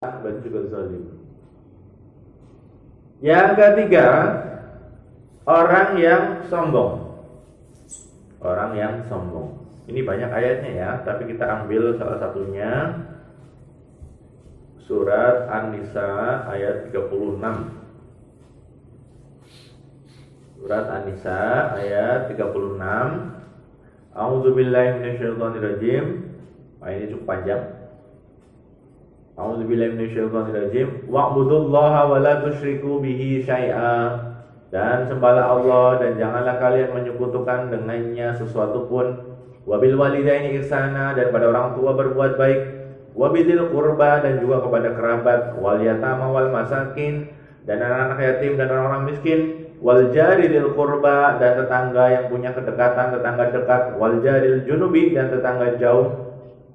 dan juga zalim. Yang ketiga, orang yang sombong. Orang yang sombong. Ini banyak ayatnya ya, tapi kita ambil salah satunya. Surat An-Nisa ayat 36. Surat An-Nisa ayat 36. A'udzubillahi minasyaitonirrajim. Ini cukup panjang. A'udzubillahi minasyaitonirrajim. Wa'budullaha wa la tusyriku bihi syai'a. Dan sembahlah Allah dan janganlah kalian menyekutukan dengannya sesuatu pun. Wabil walidaini ihsana, dan pada orang tua berbuat baik. Wabidzil qurba, dan juga kepada kerabat. Wal yatama wal masakin, dan anak-anak yatim dan orang-orang miskin. Wal jari dzil qurba, dan tetangga yang punya kedekatan, tetangga dekat. Wal jaril junubi, dan tetangga jauh.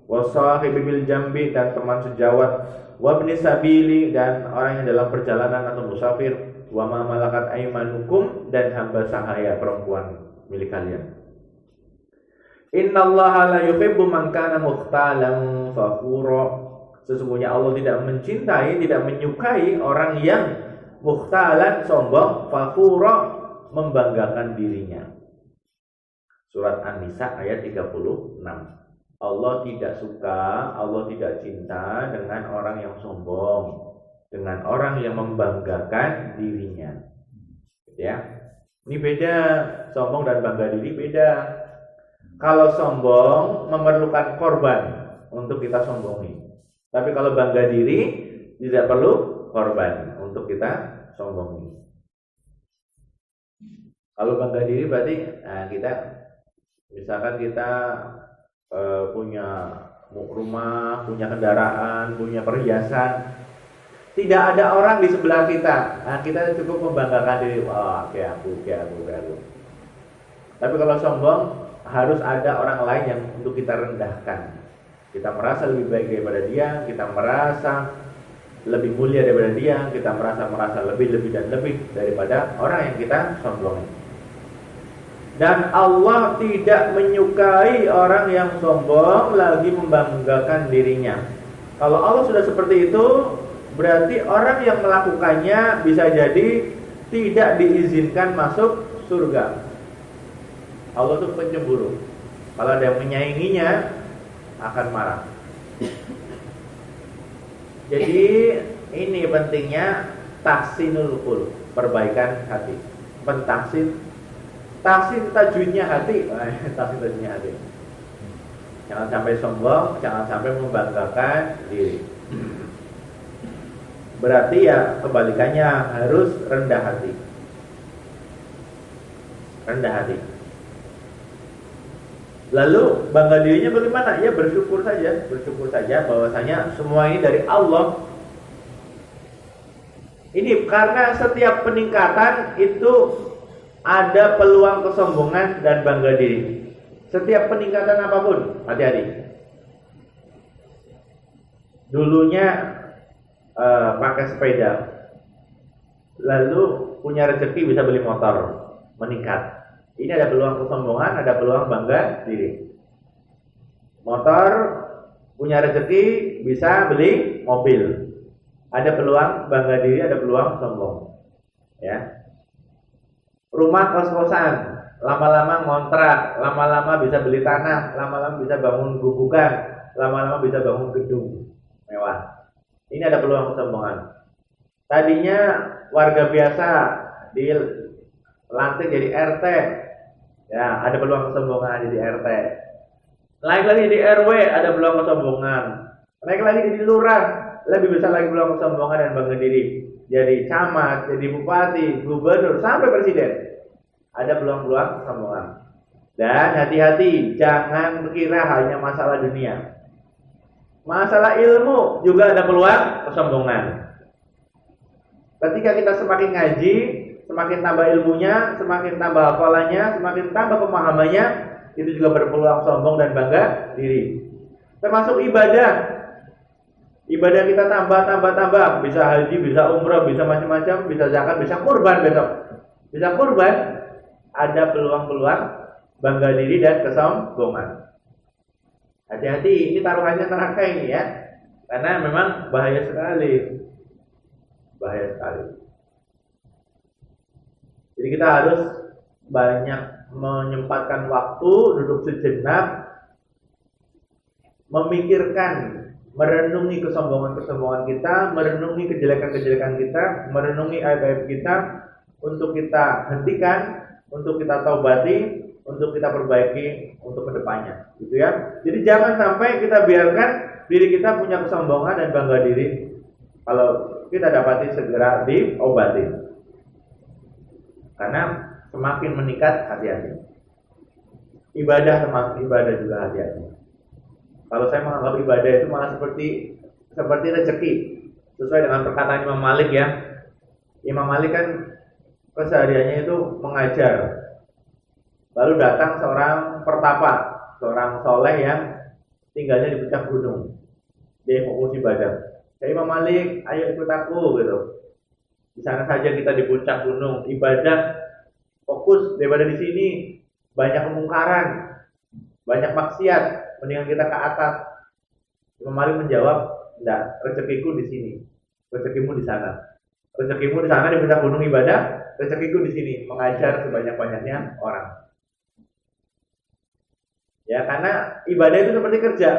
Wasahibi bil jambi, dan teman sejawat. Wabni sabili, dan orang yang dalam perjalanan atau musafir. Wa ma malakat aymanukum, dan hamba sahaya perempuan milik kalian. Innallaha la yuhibbu man kana mukhtalan fakhura. Sesungguhnya Allah tidak mencintai, tidak menyukai orang yang mukhtalan, sombong, fakhura, membanggakan dirinya. Surat An-Nisa ayat 36. Allah tidak suka, Allah tidak cinta dengan orang yang sombong, dengan orang yang membanggakan dirinya. Ya. Ini beda, sombong dan bangga diri beda. Kalau sombong memerlukan korban untuk kita sombongi. Tapi kalau bangga diri tidak perlu korban untuk kita sombongi. Kalau bangga diri berarti kita misalkan kita punya rumah, punya kendaraan, punya perhiasan. Tidak ada orang di sebelah kita. Kita cukup membanggakan diri. Wah, kayak aku. Tapi kalau sombong harus ada orang lain yang untuk kita rendahkan. Kita merasa lebih baik daripada dia, kita merasa lebih mulia daripada dia, kita merasa lebih dan lebih daripada orang yang kita sombongi. Dan Allah tidak menyukai orang yang sombong lagi membanggakan dirinya. Kalau Allah sudah seperti itu, berarti orang yang melakukannya bisa jadi tidak diizinkan masuk surga. Allah itu pencemburu. Kalau ada yang menyainginya akan marah. Jadi ini pentingnya tahsinul qulub, perbaikan hati. Tahsin tajwidnya hati. Tahsin tajwidnya hati. Jangan sampai sombong, jangan sampai membanggakan diri. Berarti ya kebalikannya, harus rendah hati. Rendah hati. Lalu bangga dirinya bagaimana? Ya bersyukur saja bahwasanya semua ini dari Allah. Ini karena setiap peningkatan itu ada peluang kesombongan dan bangga diri. Setiap peningkatan apapun, hati-hati. Dulunya pakai sepeda, lalu punya rezeki bisa beli motor, meningkat. Ini ada peluang kesombongan, ada peluang bangga diri. Motor, punya rezeki, bisa beli mobil. Ada peluang bangga diri, ada peluang sombong. Ya. Rumah kos-kosan, lama-lama ngontrak, lama-lama bisa beli tanah, lama-lama bisa bangun gugukan, lama-lama bisa bangun gedung mewah. Ini ada peluang kesombongan. Tadinya warga biasa dilantik jadi RT. Ya, ada peluang kesombongan jadi RT. Naik lagi di RW, ada peluang kesombongan. Naik lagi di lurah, lebih besar lagi peluang kesombongan dan bangga diri. Jadi camat, jadi bupati, gubernur, sampai presiden. Ada peluang-peluang kesombongan. Dan hati-hati, jangan berkira hanya masalah dunia. Masalah ilmu juga ada peluang kesombongan. Ketika kita semakin ngaji, semakin tambah ilmunya, semakin tambah hafalannya, semakin tambah pemahamannya, itu juga berpeluang sombong dan bangga diri. Termasuk ibadah. Ibadah kita tambah, bisa haji, bisa umrah, bisa macam-macam, bisa zakat, bisa kurban besok. Bisa kurban, ada peluang-peluang bangga diri dan kesombongan. Hati-hati, ini taruhannya neraka ini ya. Karena memang bahaya sekali. Bahaya sekali. Jadi kita harus banyak menyempatkan waktu, duduk sejenak, memikirkan, merenungi kesombongan-kesombongan kita, merenungi kejelekan-kejelekan kita, merenungi aib-aib kita, untuk kita hentikan, untuk kita taubati, untuk kita perbaiki untuk kedepannya, gitu ya. Jadi jangan sampai kita biarkan diri kita punya kesombongan dan bangga diri. Kalau kita dapati segera diobati, karena semakin meningkat hati-hati. Ibadah semakin ibadah juga hati-hati. Kalau saya menganggap ibadah itu malah seperti rezeki, sesuai dengan perkataan Imam Malik ya. Imam Malik kan kesehariannya itu mengajar. Lalu datang seorang pertapa, seorang soleh yang tinggalnya di puncak gunung. Dia fokus ibadah. Ya Imam Malik, ayo ikut aku gitu. Di sana saja kita di puncak gunung ibadah, fokus daripada di sini banyak kemungkaran, banyak maksiat, mendingan kita ke atas. Imam Malik menjawab, enggak, rezekiku di sini, rezekimu di sana. Rezekimu di sana di puncak gunung ibadah, rezekiku di sini mengajar sebanyak-banyaknya orang. Ya, karena ibadah itu seperti kerja.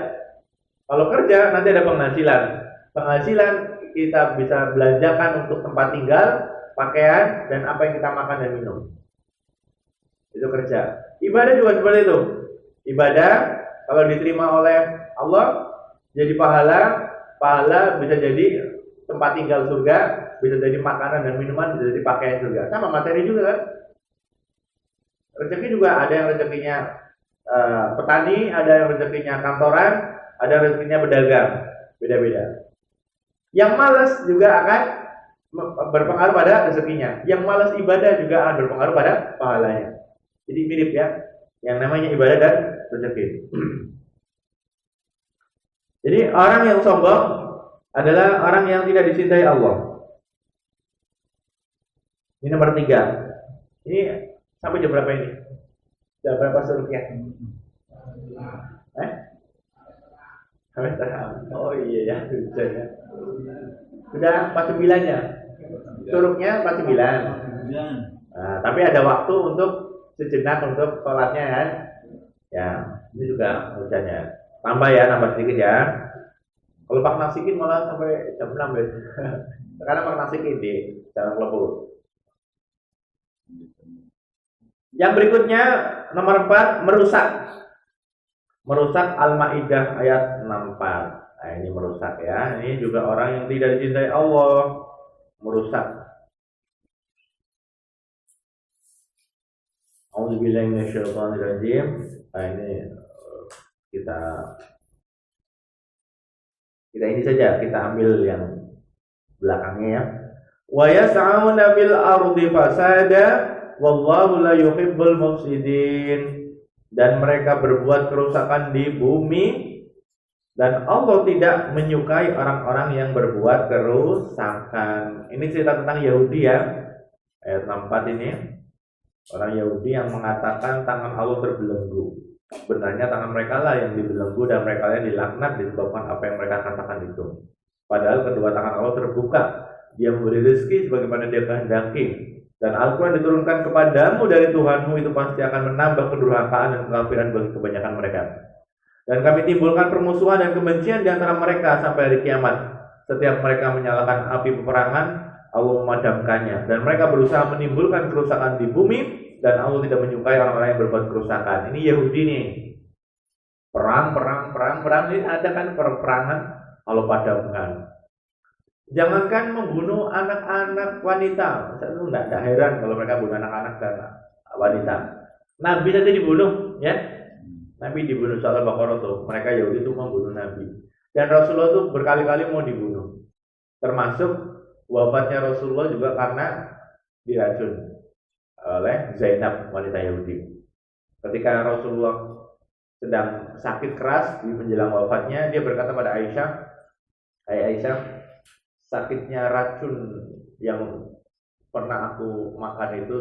Kalau kerja nanti ada penghasilan. Penghasilan kita bisa belanjakan untuk tempat tinggal, pakaian, dan apa yang kita makan dan minum. Itu kerja. Ibadah juga seperti itu. Ibadah kalau diterima oleh Allah jadi pahala, pahala bisa jadi tempat tinggal surga, bisa jadi makanan dan minuman, bisa jadi pakaian surga. Sama materi juga kan. Rezeki juga ada yang rezekinya petani, ada yang rezekinya kantoran, ada yang rezekinya pedagang, beda-beda. Yang malas juga akan berpengaruh pada rezekinya. Yang malas ibadah juga akan berpengaruh pada pahalanya. Jadi mirip ya, yang namanya ibadah dan rezeki. Jadi orang yang sombong adalah orang yang tidak dicintai Allah. Ini nomor 3. Ini sampai jam berapa ini? Jam berapa suruknya? Oh iya ya, sudah ya. Sudah 49-nya. Suruknya 49. Nah, tapi ada waktu untuk sejenak untuk sholatnya kan. Ya, ini juga hujannya. Tambah ya, nambah sedikit ya. Kalau Pak Nasikin malah sampai jam 6 ya. Sekarang Pak Nasikin di Jalan Lepur. Yang berikutnya nomor 4, merusak. Merusak Al-Maidah ayat 64. Nah, ini merusak ya. Ini juga orang yang tidak dicintai Allah, merusak. A'udzubillahi minasyaitonirrajim. Nah, ini kita ini saja, kita ambil yang belakangnya ya. Wa yas'auna bil ardi fasada wallahu la yuhibbul mufsidin. Dan mereka berbuat kerusakan di bumi, dan Allah tidak menyukai orang-orang yang berbuat kerusakan. Ini cerita tentang Yahudi ya, ayat 64 ini. Orang Yahudi yang mengatakan tangan Allah terbelenggu. Sebenarnya tangan mereka lah yang dibelenggu dan mereka yang dilaknat disebabkan apa yang mereka katakan itu. Padahal kedua tangan Allah terbuka. Dia memberi rezeki sebagaimana dia kehendaki. Dan Al-Quran diturunkan kepadamu dari Tuhanmu, itu pasti akan menambah kedurhakaan dan kekafiran bagi kebanyakan mereka. Dan kami timbulkan permusuhan dan kebencian di antara mereka sampai hari kiamat. Setiap mereka menyalakan api peperangan, Allah memadamkannya. Dan mereka berusaha menimbulkan kerusakan di bumi, dan Allah tidak menyukai orang-orang yang berbuat kerusakan. Ini Yahudi nih. Perang ini ada kan peperangan, Allah padamkan. Jangankan membunuh anak-anak wanita, saya tuh tidak heran kalau mereka bunuh anak-anak dan wanita. Nabi saja dibunuh, ya. Nabi dibunuh soal Al-Baqarah tuh. Mereka Yahudi itu membunuh Nabi. Dan Rasulullah tuh berkali-kali mau dibunuh. Termasuk wafatnya Rasulullah juga karena diracun oleh Zainab, wanita Yahudi. Ketika Rasulullah sedang sakit keras di menjelang wafatnya, dia berkata pada Aisyah, "Hai Aisyah, sakitnya racun yang pernah aku makan itu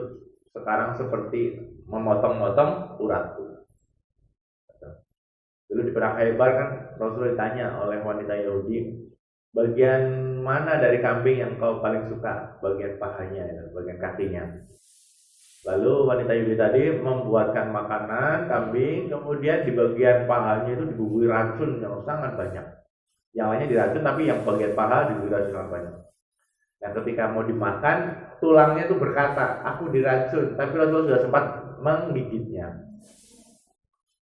sekarang seperti memotong-motong uratku." Dulu di perang Khaybar kan Rasulullah ditanya oleh wanita Yahudi, bagian mana dari kambing yang kau paling suka? Bagian pahanya, ya, bagian kakinya. Lalu wanita Yahudi tadi membuatkan makanan kambing, kemudian di bagian pahanya itu dibumbui racun yang sangat banyak. Yang lainnya diracun, tapi yang bagian paha dibumbui racun sangat banyak. Nah, ketika mau dimakan, tulangnya itu berkata, aku diracun, tapi Rasulullah sudah sempat menggigitnya.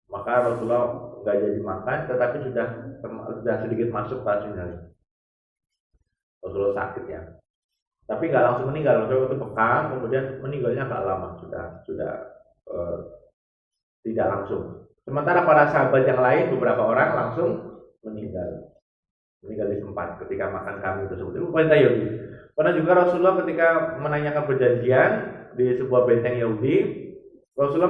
Maka Rasulullah nggak jadi makan, tetapi sudah sedikit masuk racunnya. Rasulullah sakit ya, tapi nggak langsung meninggal. Rasulullah itu pekam, kemudian meninggalnya agak lama, sudah tidak langsung. Sementara para sahabat yang lain, beberapa orang langsung meninggal di tempat ketika makan kambing tersebut. Itu perintah Yahudi. Pernah juga Rasulullah ketika menanyakan perjanjian di sebuah benteng Yahudi, Rasulullah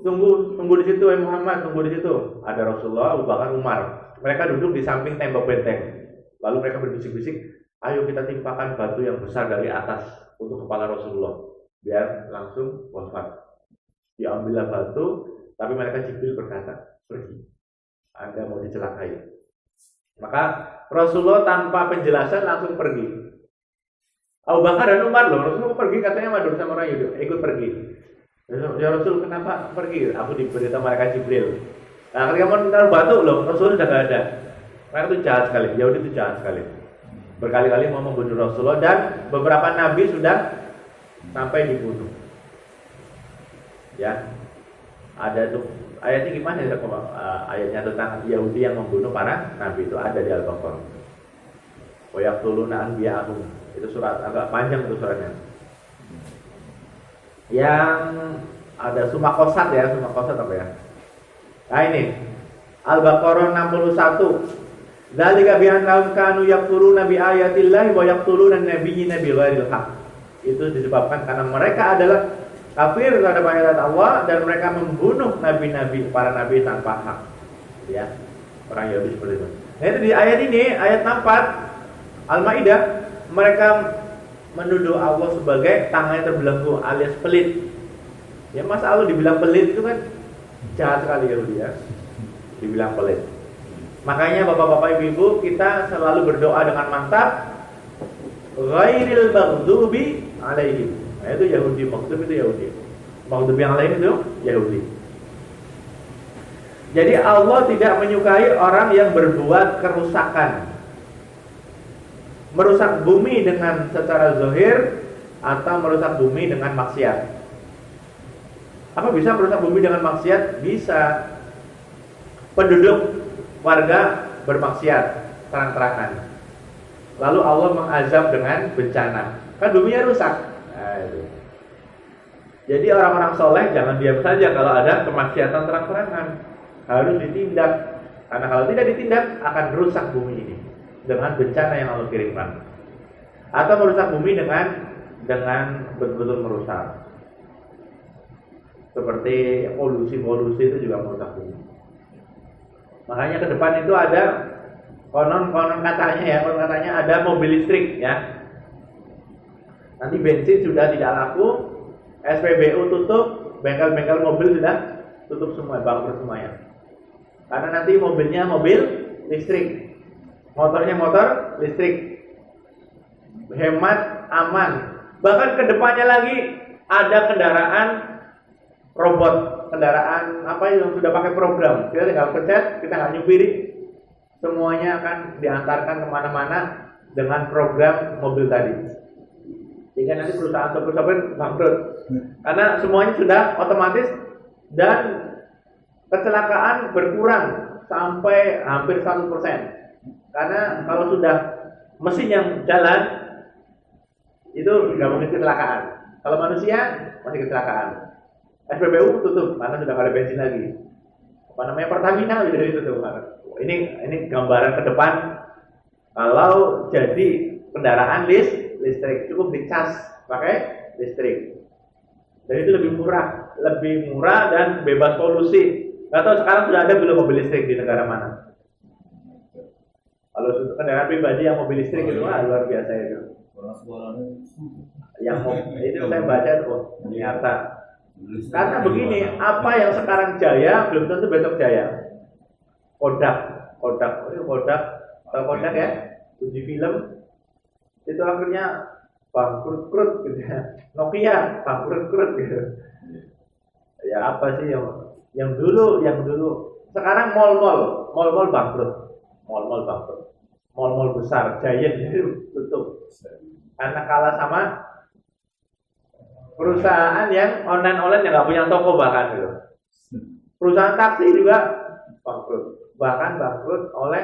tunggu di situ, Muhammad, tunggu di situ. Ada Rasulullah, Abu Bakar, Umar. Mereka duduk di samping tembok benteng. Lalu mereka berbisik-bisik, ayo kita timpakan batu yang besar dari atas untuk kepala Rasulullah, biar langsung wafat. Diambillah batu, tapi mereka Jibril berkata, pergi, Anda mau dicelakai. Maka Rasulullah tanpa penjelasan langsung pergi. Abu Bakar dan Umar loh, Rasulullah pergi, katanya madur sama orang Yahudi, ikut pergi. Ya Rasul, kenapa pergi? Aku diberitahu mereka Jibril. Nah, ketika mau taruh batu loh, Rasul sudah gak ada. Mereka itu jahat sekali, Yahudi itu jahat sekali. Berkali-kali mau membunuh Rasulullah, dan beberapa nabi sudah sampai dibunuh. Ya, ada tuh ayatnya gimana ya? Ayatnya tentang Yahudi yang membunuh para nabi itu ada di Al-Baqarah. Wa yaqtuluna anbiya'ahum. Itu surat agak panjang itu suratnya. Yang ada Sumakosat ya, Sumakosat apa ya? Nah ini Al-Baqarah 61. Dzalika bi annahum kanu yaqtuluna bi ayatillahi wa yaqtuluna an-nabiyyina bi ghairil haqq. Itu disebabkan karena mereka adalah kafir terhadap ayat Allah dan mereka membunuh nabi-nabi, para nabi tanpa hak. Ya. Orang Yahudi seperti itu. Nah, itu di ayat ini, ayat 64 Al-Maidah, mereka menuduh Allah sebagai tangannya terbelenggu alias pelit. Ya, masa Allah dibilang pelit itu kan jahat sekali Yahudi ya. Dibilang pelit. Makanya bapak-bapak ibu-ibu kita selalu berdoa dengan mantap, ghairil maghdubi alaihim. Nah, itu Yahudi, maghdub itu Yahudi. Maghdub yang lain itu Yahudi. Jadi Allah tidak menyukai orang yang berbuat kerusakan, merusak bumi dengan secara zahir atau merusak bumi dengan maksiat. Apa bisa merusak bumi dengan maksiat? Bisa. Penduduk warga bermaksiat terang-terangan, lalu Allah mengazab dengan bencana, kan buminya rusak. Nah, itu. Jadi orang-orang soleh jangan diam saja kalau ada kemaksiatan terang-terangan, harus ditindak, karena kalau tidak ditindak akan rusak bumi ini dengan bencana yang Allah kirimkan, atau merusak bumi dengan betul-betul merusak, seperti polusi itu juga merusak bumi. Makanya ke depan itu ada konon katanya ada mobil listrik ya. Nanti bensin sudah tidak laku, SPBU tutup, bengkel-bengkel mobil sudah tutup semua, bangkrut semuanya. Karena nanti mobilnya mobil listrik, motornya motor listrik, hemat, aman. Bahkan ke depannya lagi ada kendaraan robot. Kendaraan apa yang sudah pakai program, kita tinggal pencet, kita nggak nyupiri, semuanya akan diantarkan kemana-mana dengan program mobil tadi. Sehingga nanti perusahaan sopir-sopir bangkrut, karena semuanya sudah otomatis dan kecelakaan berkurang sampai hampir 100%. Karena kalau sudah mesin yang jalan itu nggak mungkin kecelakaan. Kalau manusia masih kecelakaan. SPBU tutup karena sudah ada bensin lagi. Apa namanya, Pertamina sudah ditutup. Ini gambaran ke depan kalau jadi kendaraan listrik, cukup dicas pakai listrik. Dan itu lebih murah dan bebas polusi. Nggak tahu sekarang sudah ada belum mobil listrik di negara mana? Kalau kendaraan pribadi yang mobil listrik itu luar biasa itu. Yang itu saya baca tuh ternyata. Karena begini, apa yang sekarang jaya belum tentu besok jaya. Kodak, tahu Kodak ya, uji film itu akhirnya bangkrut gitu ya. Nokia bangkrut gitu. Ya apa sih yang dulu sekarang mall-mall bangkrut, mall-mall besar Giant itu tutup karena kalah sama perusahaan yang online yang nggak punya toko bahkan gitu. Perusahaan taksi juga bahkan bangkrut oleh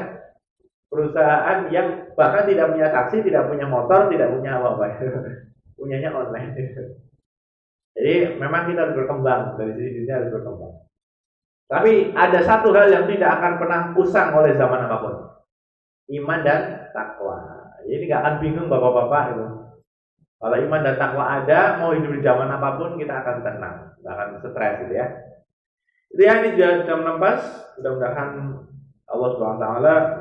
perusahaan yang bahkan tidak punya taksi, tidak punya motor, tidak punya apa-apa, punyanya online. Jadi memang kita harus berkembang, dari sisi dunia harus berkembang. Tapi ada satu hal yang tidak akan pernah usang oleh zaman apapun, iman dan takwa. Jadi nggak akan bingung bapak-bapak itu. Kalau iman dan takwa ada, mau hidup di zaman apapun kita akan tenang, nggak akan stres gitu ya. Itu ya, ini jam 6 pas. Mudah-mudahan Allah SWT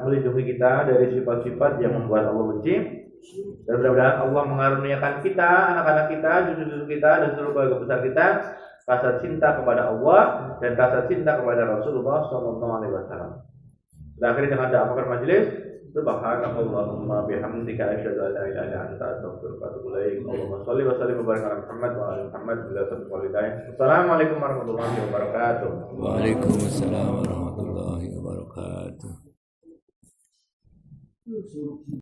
melindungi kita dari sifat-sifat yang membuat Allah benci. Dan mudah-mudahan Allah mengaruniakan kita, anak-anak kita, cucu-cucu kita, dan seluruh keluarga besar kita rasa cinta kepada Allah dan rasa cinta kepada Rasulullah SAW. Dan akhirnya dengan doa akhir majelis, subhanakallahumma bihamdika asyhadu an la ilaha illa anta astaghfiruka wa atubu ilaik. Allahumma shalli wa sallim wa barik ala Muhammad wa ala Muhammad bila walidain. Assalamualaikum warahmatullahi wabarakatuh. Waalaikumsalam warahmatullahi wabarakatuh.